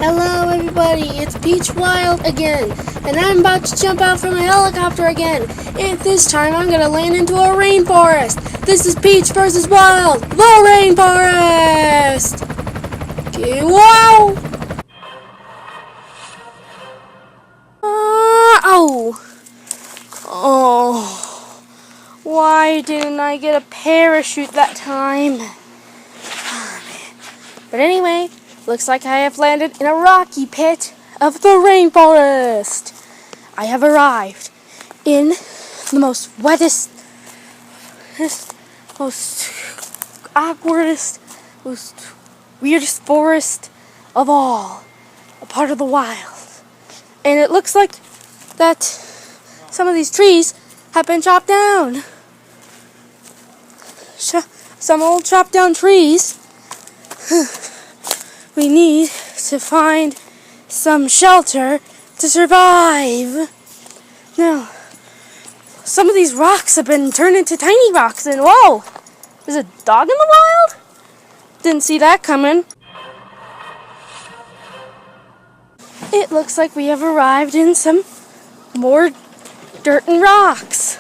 Hello everybody, it's Peach Wild again, and I'm about to jump out from a helicopter again, and this time I'm going to land into a rainforest. This is Peach versus Wild, the rainforest! Okay, wow! Oh, why didn't I get a parachute that time? Oh, man. But anyway, looks like I have landed in a rocky pit of the rainforest. I have arrived in the most wettest, most awkwardest, most weirdest forest of all, a part of the wild. And it looks like that some of these trees have been chopped down. Some old chopped down trees. We need to find some shelter to survive. Now, some of these rocks have been turned into tiny rocks, and whoa! There's a dog in the wild? Didn't see that coming. It looks like we have arrived in some more dirt and rocks.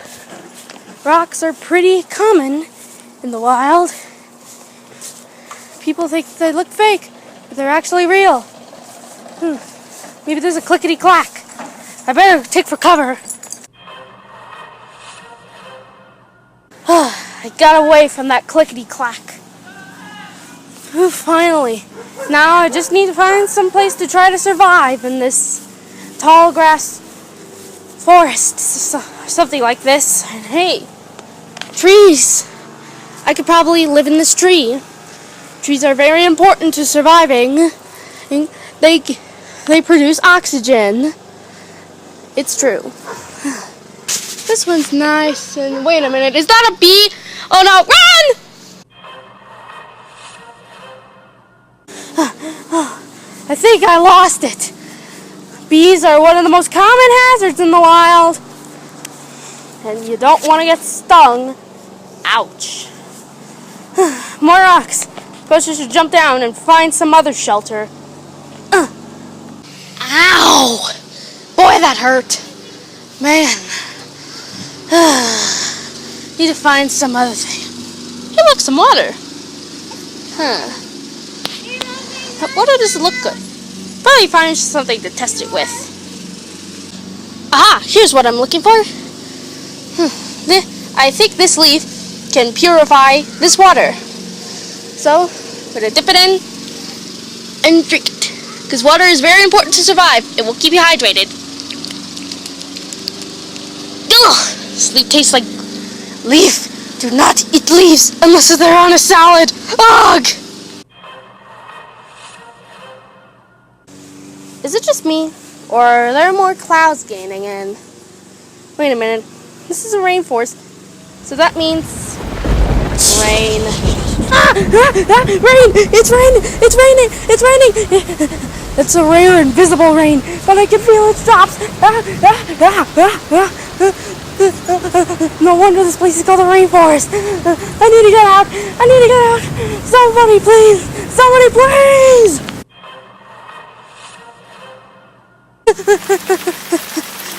Rocks are pretty common in the wild. People think they look fake, but they're actually real. Maybe there's a clickety-clack. I better take for cover. I got away from that clickety-clack. Finally. Now I just need to find some place to try to survive in this tall grass forest. Something like this. And hey, trees. I could probably live in this tree. Trees are very important to surviving. They produce oxygen. It's true. This one's nice. And wait a minute, is that a bee? Oh no, run! I think I lost it. Bees are one of the most common hazards in the wild. And you don't want to get stung. Ouch. More rocks. Suppose I should jump down and find some other shelter. Ow! Boy, that hurt. Man. Need to find some other thing. Hey, look, some water. That water doesn't look good. Probably find something to test it with. Aha! Here's what I'm looking for. I think this leaf can purify this water. So, we're going to dip it in and drink it. Because water is very important to survive. It will keep you hydrated. Ugh! This leaf tastes like leaf. Do not eat leaves unless they're on a salad. Ugh! Is it just me? Or are there more clouds gaining in? Wait a minute. This is a rainforest. So that means rain. Rain! It's raining! It's raining! It's raining! It's a rare invisible rain, but I can feel its drops. No wonder this place is called the rainforest. I need to get out! I need to get out! Somebody please! Somebody please!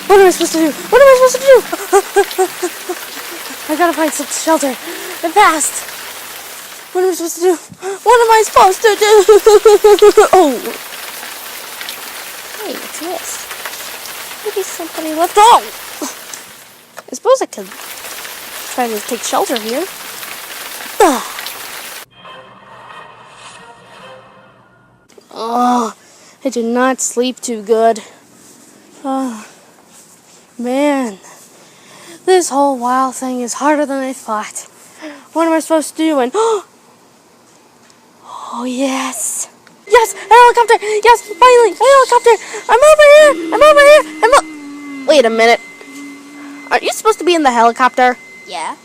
What am I supposed to do? What am I supposed to do? I gotta find some shelter and fast. What am I supposed to do? What am I supposed to do? Oh. Hey, what's this? Maybe somebody left. Oh! I suppose I could try to take shelter here. Oh, I did not sleep too good. Oh, man. This whole wild thing is harder than I thought. What am I supposed to do? And oh, yes. Yes, a helicopter. Yes, finally, a helicopter. I'm over here. Wait a minute. Aren't you supposed to be in the helicopter? Yeah.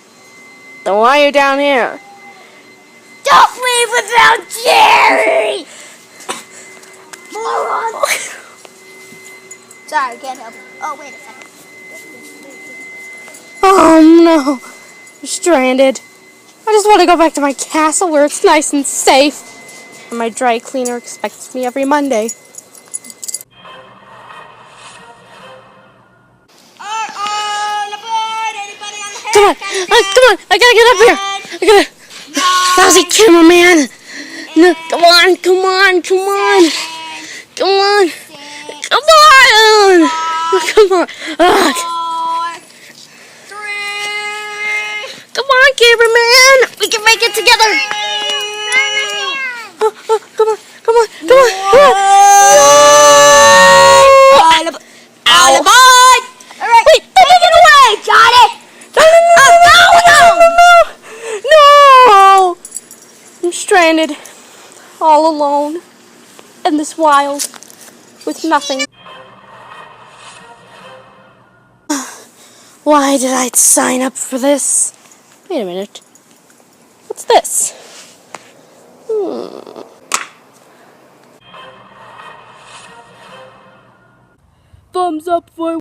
Then why are you down here? Don't leave without Jerry! Moron! Sorry, can't help it. Oh, wait a second. Oh no, I'm stranded. I just want to go back to my castle where it's nice and safe. And my dry cleaner expects me every Monday. Come on. Come on. I gotta get up here. I gotta. Lousy cameraman. No, come on. Come on. Come on. Come on. Come on. Come on. Ugh. 4, 3. Come on, cameraman. We can make it together. Come on. Come on. Come on. All aboard! Alright, wait, take it away, Johnny! No! I'm stranded, all alone, in this wild, with nothing. Why did I sign up for this? Wait a minute. What's this? Thumbs up for